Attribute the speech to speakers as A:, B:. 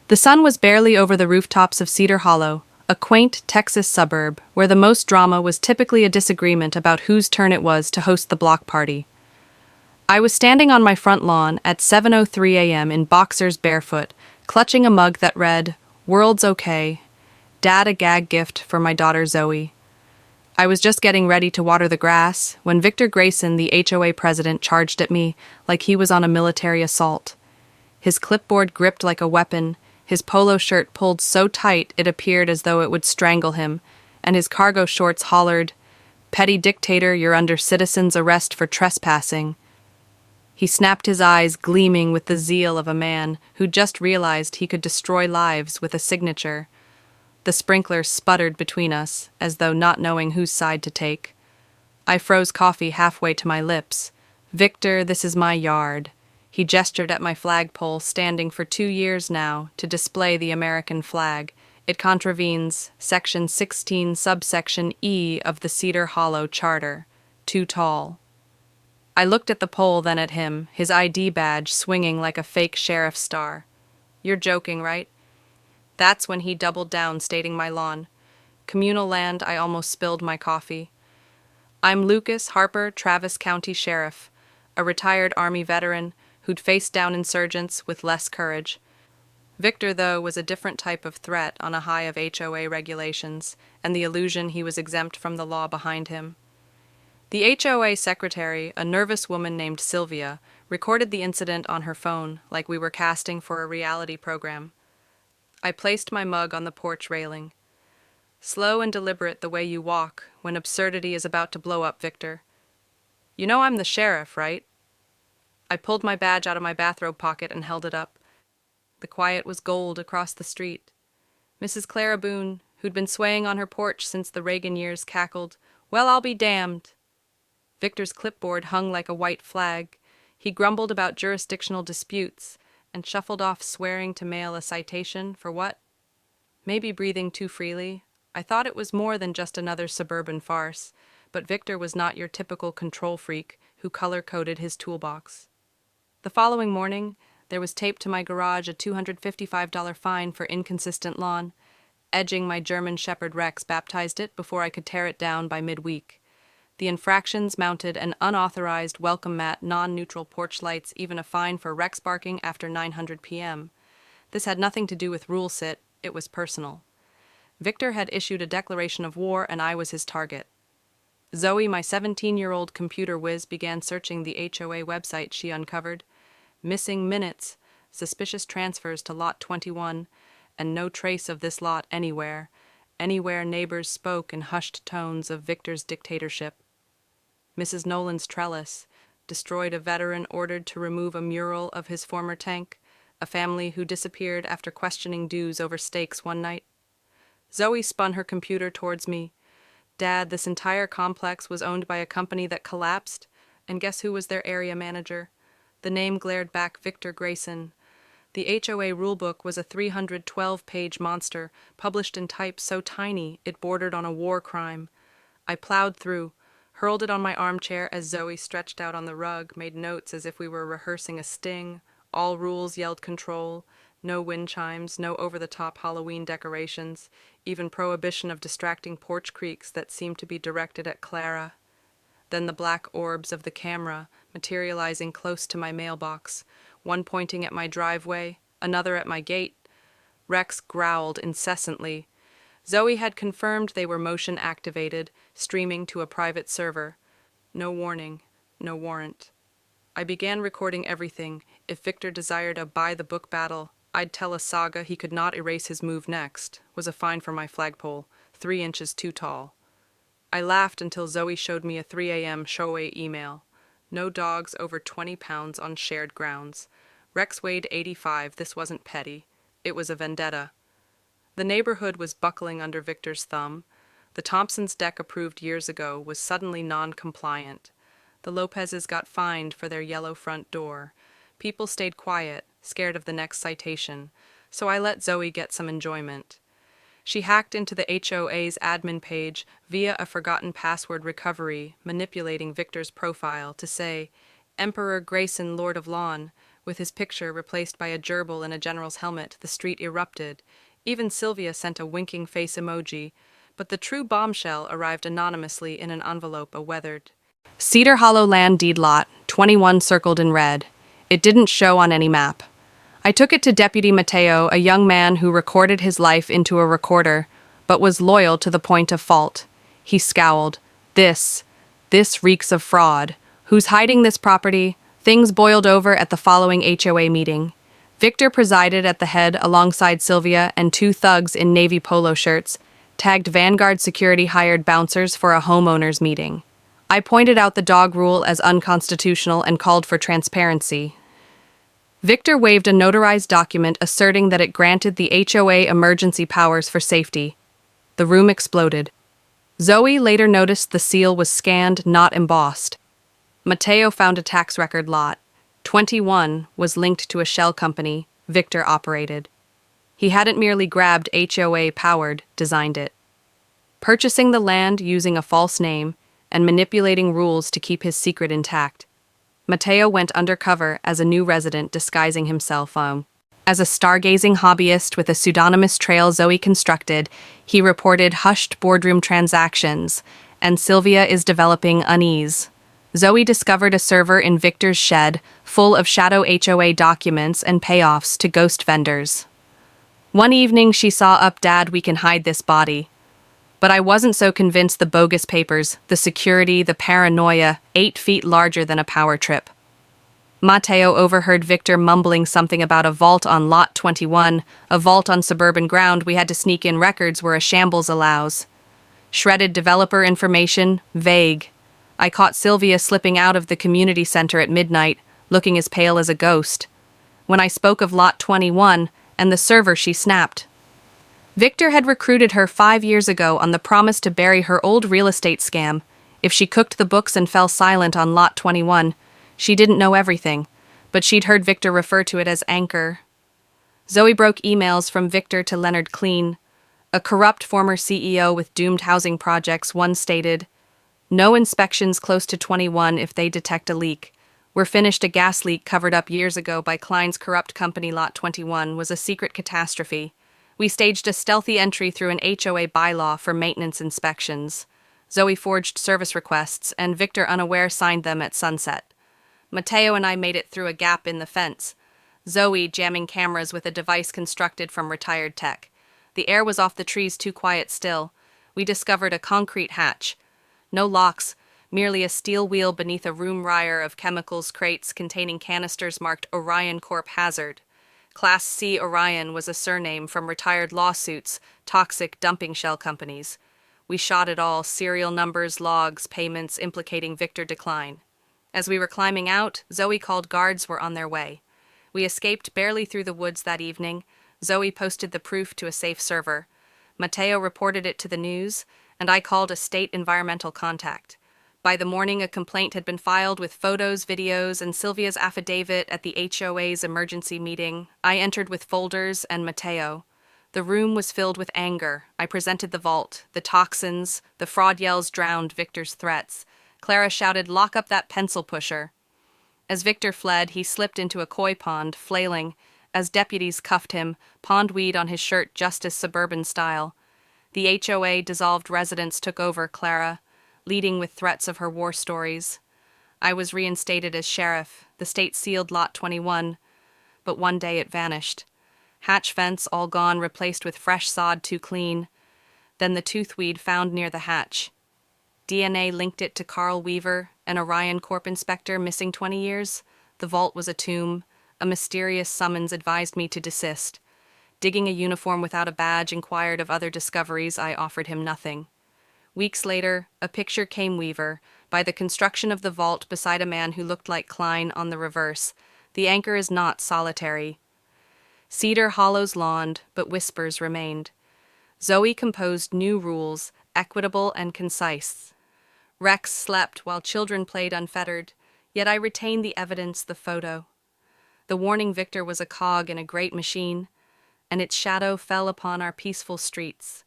A: The sun was barely over the rooftops of Cedar Hollow, a quaint Texas suburb where the most drama was typically a disagreement about whose turn it was to host the block party. I was standing on my front lawn at 7:03 a.m. in boxers barefoot, clutching a mug that read, "World's okay. Dad a gag gift for my daughter Zoe." I was just getting ready to water the grass when Victor Grayson, the HOA president, charged at me like he was on a military assault. His clipboard gripped like a weapon, his polo shirt pulled so tight it appeared as though it would strangle him, and his cargo shorts hollered, "Petty dictator, you're under citizen's arrest for trespassing." He snapped his eyes, gleaming with the zeal of a man who just realized he could destroy lives with a signature. The sprinkler sputtered between us, as though not knowing whose side to take. I froze coffee halfway to my lips. "Victor, this is my yard." He gestured at my flagpole, standing for 2 years now, to display the American flag. It contravenes Section 16, subsection E of the Cedar Hollow Charter. Too tall. I looked at the pole, then at him, his ID badge swinging like a fake sheriff's star. "You're joking, right?" That's when he doubled down, stating my lawn. Communal land, I almost spilled my coffee. "I'm Lucas Harper, Travis County Sheriff, a retired Army veteran who'd faced down insurgents with less courage." Victor, though, was a different type of threat on a high of HOA regulations, and the illusion he was exempt from the law behind him. The HOA secretary, a nervous woman named Sylvia, recorded the incident on her phone like we were casting for a reality program. I placed my mug on the porch railing. "Slow and deliberate the way you walk when absurdity is about to blow up, Victor. You know I'm the sheriff, right?" I pulled my badge out of my bathrobe pocket and held it up. The quiet was gold across the street. Mrs. Clara Boone, who'd been swaying on her porch since the Reagan years, cackled, "Well, I'll be damned." Victor's clipboard hung like a white flag. He grumbled about jurisdictional disputes and shuffled off, swearing to mail a citation for what? Maybe breathing too freely. I thought it was more than just another suburban farce, but Victor was not your typical control freak who color-coded his toolbox. The following morning, there was taped to my garage a $255 fine for inconsistent lawn. Edging my German Shepherd Rex baptized it before I could tear it down by midweek. The infractions mounted an unauthorized welcome mat, non-neutral porch lights, even a fine for Rex barking after 900 p.m. This had nothing to do with rule sit, it was personal. Victor had issued a declaration of war, and I was his target. Zoe, my 17-year-old computer whiz, began searching the HOA website she uncovered. Missing minutes, suspicious transfers to Lot 21, and no trace of this lot anywhere. Anywhere neighbors spoke in hushed tones of Victor's dictatorship. Mrs. Nolan's trellis, destroyed a veteran ordered to remove a mural of his former tank, a family who disappeared after questioning dues over steaks one night. Zoe spun her computer towards me. "Dad, this entire complex was owned by a company that collapsed, and guess who was their area manager?" The name glared back, Victor Grayson. The HOA rulebook was a 312-page monster, published in type so tiny it bordered on a war crime. I plowed through, hurled it on my armchair as Zoe stretched out on the rug, made notes as if we were rehearsing a sting. All rules yelled control. No wind chimes, no over-the-top Halloween decorations, even prohibition of distracting porch creaks that seemed to be directed at Clara. Then the black orbs of the camera, materializing close to my mailbox, one pointing at my driveway, another at my gate. Rex growled incessantly. Zoe had confirmed they were motion-activated, streaming to a private server. No warning, no warrant. I began recording everything. If Victor desired a by-the-book battle, I'd tell a saga he could not erase his move next, was a fine for my flagpole, 3 inches too tall. I laughed until Zoe showed me a 3 a.m. Shoei email. No dogs over 20 pounds on shared grounds. Rex weighed 85, this wasn't petty. It was a vendetta. The neighborhood was buckling under Victor's thumb. The Thompson's deck approved years ago was suddenly non-compliant. The Lopez's got fined for their yellow front door. People stayed quiet, scared of the next citation, so I let Zoe get some enjoyment. She hacked into the HOA's admin page via a forgotten password recovery, manipulating Victor's profile to say, "Emperor Grayson, Lord of Lawn," With his picture replaced by a gerbil in a general's helmet, the street erupted. Even Sylvia sent a winking face emoji, but the true bombshell arrived anonymously in an envelope weathered. Cedar Hollow Land Deed Lot, 21 circled in red. It didn't show on any map. I took it to Deputy Mateo, a young man who recorded his life into a recorder, but was loyal to the point of fault. He scowled. This reeks of fraud. Who's hiding this property? Things boiled over at the following HOA meeting. Victor presided at the head alongside Sylvia and two thugs in navy polo shirts, tagged Vanguard security hired bouncers for a homeowners meeting. I pointed out the dog rule as unconstitutional and called for transparency. Victor waved a notarized document asserting that it granted the HOA emergency powers for safety. The room exploded. Zoe later noticed the seal was scanned, not embossed. Mateo found a tax record lot. 21 was linked to a shell company Victor operated. He hadn't merely grabbed HOA powered, designed it. Purchasing the land using a false name and manipulating rules to keep his secret intact. Mateo went undercover as a new resident disguising himself as a stargazing hobbyist with a pseudonymous trail Zoe constructed. He reported hushed boardroom transactions, and Sylvia is developing unease. Zoe discovered a server in Victor's shed full of shadow HOA documents and payoffs to ghost vendors. One evening she saw up, "Dad, we can hide this body." But I wasn't so convinced. The bogus papers, the security, the paranoia, 8 feet larger than a power trip. Mateo overheard Victor mumbling something about a vault on Lot 21, a vault on suburban ground. We had to sneak in records where a shambles allows. Shredded developer information, vague. I caught Sylvia slipping out of the community center at midnight, looking as pale as a ghost. When I spoke of Lot 21 and the server, she snapped. Victor had recruited her 5 years ago on the promise to bury her old real estate scam. If she cooked the books and fell silent on Lot 21, she didn't know everything, but she'd heard Victor refer to it as Anchor. Zoe broke emails from Victor to Leonard Clean, a corrupt former CEO with doomed housing projects. One stated, "No inspections close to 21 if they detect a leak. We're finished. A gas leak covered up years ago by Klein's corrupt company. Lot 21 was a secret catastrophe. We staged a stealthy entry through an HOA bylaw for maintenance inspections. Zoe forged service requests, and Victor, unaware, signed them at sunset. Mateo and I made it through a gap in the fence. Zoe jamming cameras with a device constructed from retired tech. The air was off the trees, too quiet still. We discovered a concrete hatch. No locks, merely a steel wheel beneath a room rire of chemicals crates containing canisters marked Orion Corp Hazard. Class C Orion was a surname from retired lawsuits, toxic dumping shell companies. We shot it all, serial numbers, logs, payments implicating Victor decline. As we were climbing out, Zoe called guards were on their way. We escaped barely through the woods that evening. Zoe posted the proof to a safe server. Mateo reported it to the news, and I called a state environmental contact. By the morning, a complaint had been filed with photos, videos, and Sylvia's affidavit at the HOA's emergency meeting. I entered with folders and Mateo. The room was filled with anger. I presented the vault, the toxins, the fraud yells drowned Victor's threats. Clara shouted, "Lock up that pencil pusher." As Victor fled, he slipped into a koi pond, flailing, as deputies cuffed him, pondweed on his shirt, justice suburban style. The HOA dissolved. Residents took over Clara, leading with threats of her war stories. I was reinstated as sheriff. The state sealed Lot 21, but one day it vanished. Hatch fence all gone, replaced with fresh sod too clean. Then the toothweed found near the hatch. DNA linked it to Carl Weaver, an Orion Corp inspector missing 20 years. The vault was a tomb. A mysterious summons advised me to desist. Digging a uniform without a badge, inquired of other discoveries. I offered him nothing. Weeks later, a picture came Weaver, by the construction of the vault beside a man who looked like Klein on the reverse. The anchor is not solitary. Cedar Hollow's lawned, but whispers remained. Zoe composed new rules, equitable and concise. Rex slept while children played unfettered, yet I retained the evidence, the photo. The warning Victor was a cog in a great machine, and its shadow fell upon our peaceful streets.